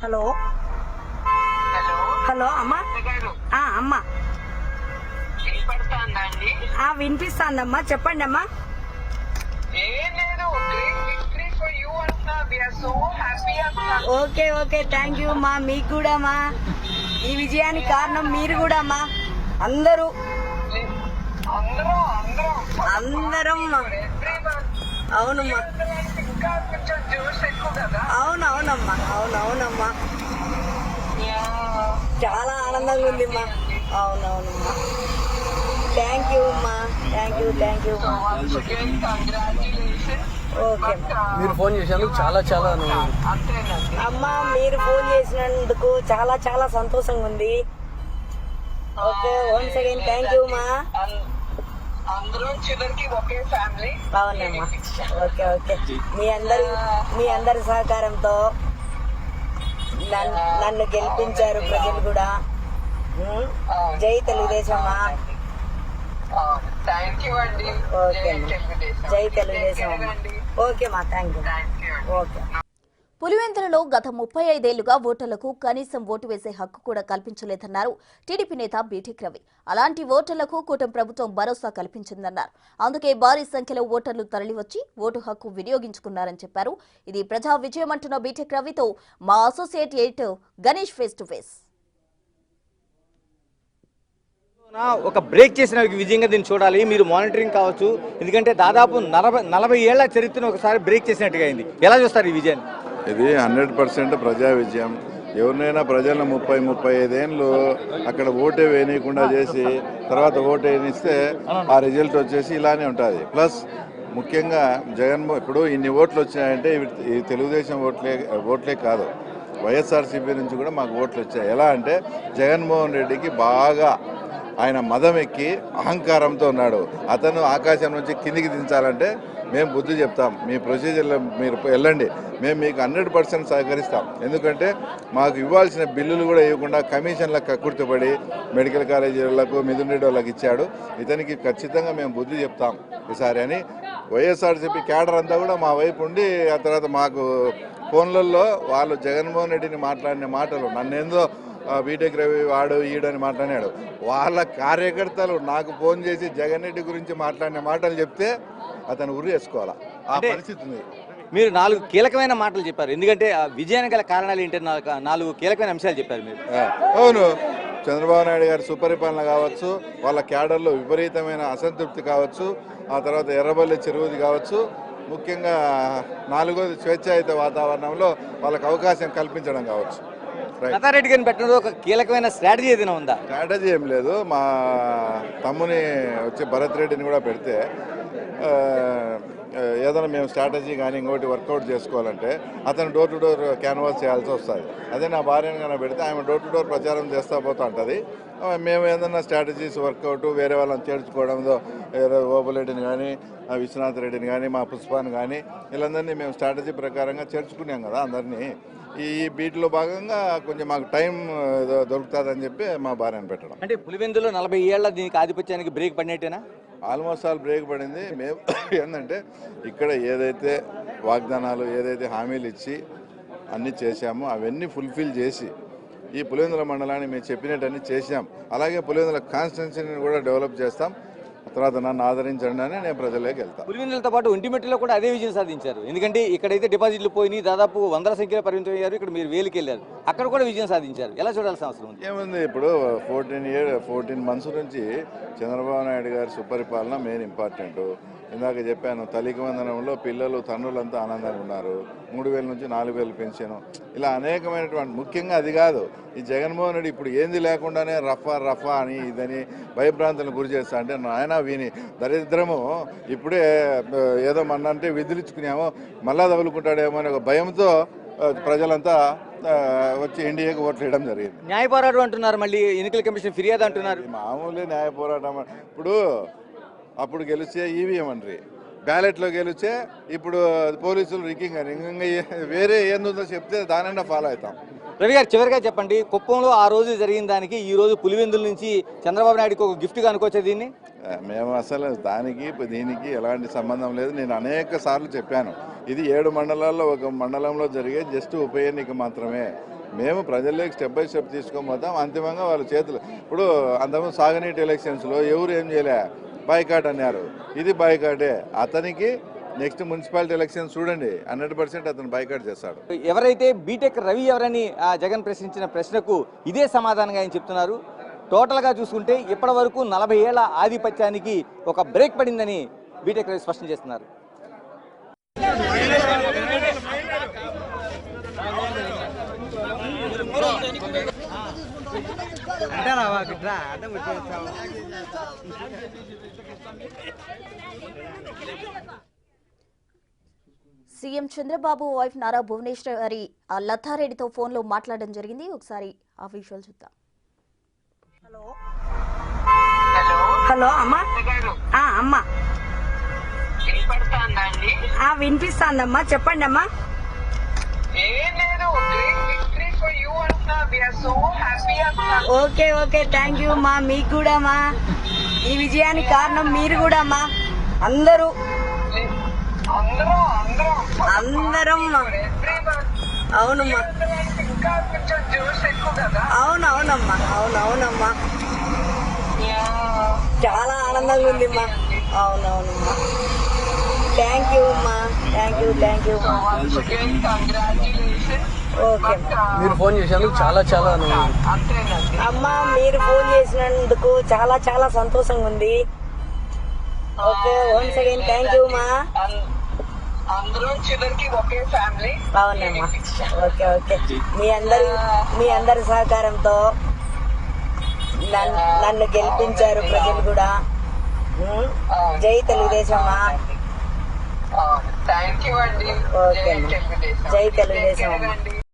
Hello hello hello అమ్మా. గారు అమ్మా వినపడుతుందండి? వినిపిస్తాందమ్మా, చెప్పండి అమ్మా. ఏం లేదు, గ్రేట్ విక్టరీ ఫర్ యూ అంటున్నా. వి ఆర్ సో హ్యాపీ అంటున్నా. ఓకే ఓకే, థ్యాంక్ యూ మా. మీకు కూడా అమ్మా, ఈ విజయానికి కారణం మీరు కూడా అమ్మా. అందరూ అందరం అవునమ్మా. ఇంకా కొంచెం జోష్ ఎక్కువ కదా. అవునవునమ్మా, అవునవునమ్మా, చాలా ఆనందంగా ఉంది అమ్మా. అవునవునమ్మా, థ్యాంక్ యూ అమ్మా, థ్యాంక్ యూ ఓకే. మీరు ఫోన్ చేసినందుకు చాలా చాలా అమ్మా, మీరు ఫోన్ చేసినందుకు చాలా చాలా సంతోషంగా ఉంది. Okay, once again thank you అమ్మా. అందరూ చివరికి ఒకే ఫ్యామిలీ. అవునమ్మా, ఓకే ఓకే. మీ అందరి సహకారంతో నన్ను గెలిపించారు ప్రజలు కూడా. జై తెలుగుదేశం. థ్యాంక్ యూ అండి. ఓకే జై తెలుగుదేశం. ఓకే మా, థ్యాంక్ యూ. ఓకే. పులివెందులలో గత 35 ఏళ్లుగా ఓటర్లకు కనీసం ఓటు వేసే హక్కు కూడా కల్పించలేదన్నారు టీడీపీ నేత బీటెక్ రవి. అలాంటి ఓటర్లకు కూటమి ప్రభుత్వం భరోసా కల్పించిందన్నారు. అందుకే భారీ సంఖ్యలో ఓటర్లు తరలివచ్చి ఓటు హక్కు వినియోగించుకున్నారని చెప్పారు. ఇది ప్రజా విజయమంటున్న బీటెక్ రవితో మా associate editor Ganesh face to face. ఒక బ్రేక్ చేసిన విజయంగా దీన్ని చూడాలి. మీరు మానిటరింగ్ కావచ్చు, ఎందుకంటే దాదాపు 40 ఏళ్ల చరిత్రను ఒకసారి బ్రేక్ చేసినట్టుగా అయింది. ఎలా చూస్తారు ఈ విజయాన్ని? ఇది 100% ప్రజా విజయం. ఎవరినైనా ప్రజలను 35 ఏళ్ళు అక్కడ ఓటే వేయనీయకుండా చేసి తర్వాత ఓటు వేయనిస్తే ఆ రిజల్ట్ వచ్చేసి ఇలానే ఉంటుంది. ప్లస్ ముఖ్యంగా ఇప్పుడు ఇన్ని ఓట్లు వచ్చాయంటే ఈ తెలుగుదేశం ఓట్లే కాదు, వైఎస్ఆర్సీపీ నుంచి కూడా మాకు ఓట్లు వచ్చాయి. ఎలా అంటే జగన్మోహన్ రెడ్డికి బాగా ఆయన మదం ఎక్కి అహంకారంతో ఉన్నాడు. అతను ఆకాశం నుంచి కిందికి దించాలంటే మేము బుద్ధి చెప్తాం, మీ ప్రొసీజర్లో మీరు వెళ్ళండి, మేము మీకు 100% సహకరిస్తాం. ఎందుకంటే మాకు ఇవ్వాల్సిన బిల్లులు కూడా ఇవ్వకుండా కమిషన్లకు కక్కుర్తిపడి మెడికల్ కాలేజీలకు మిథున్ రెడ్డి వాళ్ళకి ఇచ్చాడు. ఇతనికి ఖచ్చితంగా మేము బుద్ధి చెప్తాం ఈసారి అని వైఎస్ఆర్సీపీ క్యాడర్ అంతా కూడా మా వైపు ఉండి, ఆ తర్వాత మాకు ఫోన్లలో వాళ్ళు జగన్మోహన్ రెడ్డిని మాట్లాడిన మాటలు, నన్నేందో బీటెక్ రవి వాడు ఈడని మాట్లాడాడు, వాళ్ళ కార్యకర్తలు నాకు ఫోన్ చేసి జగన్ రెడ్డి గురించి మాట్లాడిన మాటలు చెప్తే అతను ఉరి వేసుకోవాలా, ఆ పరిస్థితి ఉంది. మీరు 4 కీలకమైన మాటలు చెప్పారు. ఎందుకంటే విజయానికి గల కారణాలు ఏంటి? 4 కీలకమైన అంశాలు చెప్పారు మీరు. అవును, చంద్రబాబు నాయుడు గారి సుపరిపాలన కావచ్చు, వాళ్ళ క్యాడర్లో విపరీతమైన అసంతృప్తి కావచ్చు, ఆ తర్వాత ఎర్రబల్లి చెరువుది కావచ్చు, ముఖ్యంగా 4వది స్వేచ్ఛాయుత వాతావరణంలో వాళ్ళకి అవకాశం కల్పించడం కావచ్చు. లతారెడ్డి గారిని పెట్టడంలో ఒక కీలకమైన స్ట్రాటజీ ఏదైనా ఉందా? స్ట్రాటజీ ఏం లేదు. మా తమ్ముని వచ్చి భరత్ రెడ్డిని కూడా పెడితే ఏదైనా మేము స్ట్రాటజీ కానీ ఇంకోటి వర్కౌట్ చేసుకోవాలంటే అతను డోర్ టు డోర్ క్యాన్వాస్ చేయాల్సి వస్తుంది. అదే నా భార్యను కన్నా పెడితే ఆమె డోర్ టు డోర్ ప్రచారం చేస్తూ పోతూ ఉంటుంది. మేము ఏదన్నా స్ట్రాటజీస్ వర్కౌట్ వేరే వాళ్ళని చేర్చుకోవడంతో ఓపులరెడ్డిని కానీ విశ్వనాథ్ రెడ్డిని కానీ మా పుష్పాన్ని కానీ వీళ్ళందరినీ మేము స్ట్రాటజీ ప్రకారంగా చేర్చుకున్నాం కదా అందరినీ. ఈ బీట్లో భాగంగా కొంచెం మాకు టైం దొరుకుతుందని చెప్పి మా భార్యను పెట్టడం. అంటే పులివెందులో 40 ఏళ్ల దీనికి ఆధిపత్యానికి బ్రేక్ పడినట్టేనా? ఆల్మోస్ట్ ఆల్ బ్రేక్ పడింది. మేము ఏంటంటే ఇక్కడ ఏదైతే వాగ్దానాలు ఏదైతే హామీలు ఇచ్చి అన్నీ చేశామో అవన్నీ ఫుల్ఫిల్ చేసి ఈ పులివెందుల మండలాన్ని మేము చెప్పినట్టన్నీ చేశాం. అలాగే పులివెందుల కాన్స్టిట్యున్సీని కూడా డెవలప్ చేస్తాం. తర్వాత నన్ను ఆదరించండి అని నేను ప్రజల్లోకి వెళ్తాను. పులివెందులతో పాటు ఒంటిమిట్టలో కూడా అదే విజయం సాధించారు. ఎందుకంటే ఇక్కడైతే డిపాజిట్లు పోయినాయి, దాదాపు 100ల సంఖ్యలో పరిమితం అయ్యారు. ఇక్కడ మీరు 1000కి వెళ్ళారు, అక్కడ కూడా విజయం సాధించారు. ఎలా చూడాల్సిన అవసరం ఉంది? ఏముంది, ఇప్పుడు 14 months నుంచి చంద్రబాబు నాయుడు గారి సుపరిపాలన మెయిన్ ఇంపార్టెంట్. ఇందాక చెప్పాను, తల్లికి వందనంలో పిల్లలు తండ్రులంతా ఆనందంగా ఉన్నారు. 3000 నుంచి 4000 పెన్షన్, ఇలా అనేకమైనటువంటి, ముఖ్యంగా అది కాదు, ఈ జగన్మోహన్ రెడ్డి ఇప్పుడు ఏంది లేకుండానే రఫా అని ఇదని భయభ్రాంతులను గురి చేస్తా అంటే నాయన వీని దరిద్రము. ఇప్పుడే ఏదో మన్నంటే విధులిచ్చుకున్నామో మళ్ళా తగులుకుంటాడేమో అనే ఒక భయంతో ప్రజలంతా వచ్చి ఎన్డీఏకి ఓట్లు వేయడం జరిగింది. న్యాయ పోరాటం అంటున్నారు, మళ్ళీ ఎన్నికల కమిషన్ ఫిర్యాదు అంటున్నారు. మామూలే న్యాయ పోరాటం. అప్పుడు గెలిచే ఈవీఎం అండి, బ్యాలెట్లో గెలిచే ఇప్పుడు పోలీసులు రికింగ్ అని ఇంకా వేరే ఏందో చెప్తే దానైనా ఫాలో అవుతాం. రవి గారు, చివరిగా చెప్పండి, కుప్పంలో ఆ రోజు జరిగిన దానికి ఈ రోజు పులివెందుల నుంచి చంద్రబాబు నాయుడుకి ఒక గిఫ్ట్గా అనుకోవచ్చా దీన్ని? మేము అసలు దానికి దీనికి ఎలాంటి సంబంధం లేదు. నేను అనేక సార్లు చెప్పాను, ఇది 7 మండలాల్లో ఒక మండలంలో జరిగే జస్ట్ ఉప ఎన్నిక మాత్రమే. మేము ప్రజల్లోకి స్టెప్ బై స్టెప్ తీసుకొని పోతాం. అంతిమంగా వాళ్ళ చేతులు ఇప్పుడు అంతకుముందు సాగునీటి ఎలక్షన్స్లో ఎవరు ఏం చేయలే, బాయ్కాట్ అన్నారు. ఇది బాయ్కాటే. అతనికి నెక్స్ట్ మున్సిపాలిటీ ఎలక్షన్ చూడండి, 100% అతను బాయ్కాట్ చేస్తాడు. ఎవరైతే బీటెక్ రవి ఎవరని జగన్ ప్రశ్నించిన ప్రశ్నకు ఇదే సమాధానంగా ఆయన చెప్తున్నారు. టోటల్గా చూసుకుంటే ఇప్పటి వరకు 40 ఏళ్ల ఆధిపత్యానికి ఒక బ్రేక్ పడిందని బీటెక్ రవి స్పష్టం చేస్తున్నారు. సీఎం చంద్రబాబు వైఫ్ నారా భువనేశ్వరి లతారెడ్డితో ఫోన్లో మాట్లాడడం జరిగింది. ఒకసారి ఆ విజువల్ చూద్దాం. హలో హలో అమ్మా. గారు అమ్మా వినపడుతుందండి? వినిపిస్తాందమ్మా, చెప్పండి అమ్మా. ఏం లేదు, గ్రేట్ విక్టరీ ఫర్ యూ అంటున్నా. వీఆర్ సో హ్యాపీ అంటున్నా. ఓకే థ్యాంక్ యూ అమ్మా. మీకు కూడా అమ్మా. ఈ విజయానికి కారణం మీరు కూడా అమ్మా. అందరూ అందరం అవునమ్మా. ఇంకా కొంచెం జోష్ ఎక్కువ కదా. అవునమ్మా. చాలా ఆనందంగా ఉంది అమ్మా. అవునమ్మా. థ్యాంక్ యూ అమ్మా. Thank you okay. మీరు ఫోన్ చేసినందుకు చాలా అమ్మా, మీరు ఫోన్ చేసినందుకు చాలా సంతోషంగా ఉంది. Okay, once again thank you అమ్మా. అందరూ చివరికి ఒకే ఫ్యామిలీ. అవునమ్మా. ఓకే. మీ అందరి సహకారంతో నన్ను గెలిపించారు ప్రజలు కూడా. జై తెలుగుదేశం అమ్మా. థ్యాంక్ యూ అండి. ఓకే అమ్మా. జై తెలుగుదేశం అమ్మా.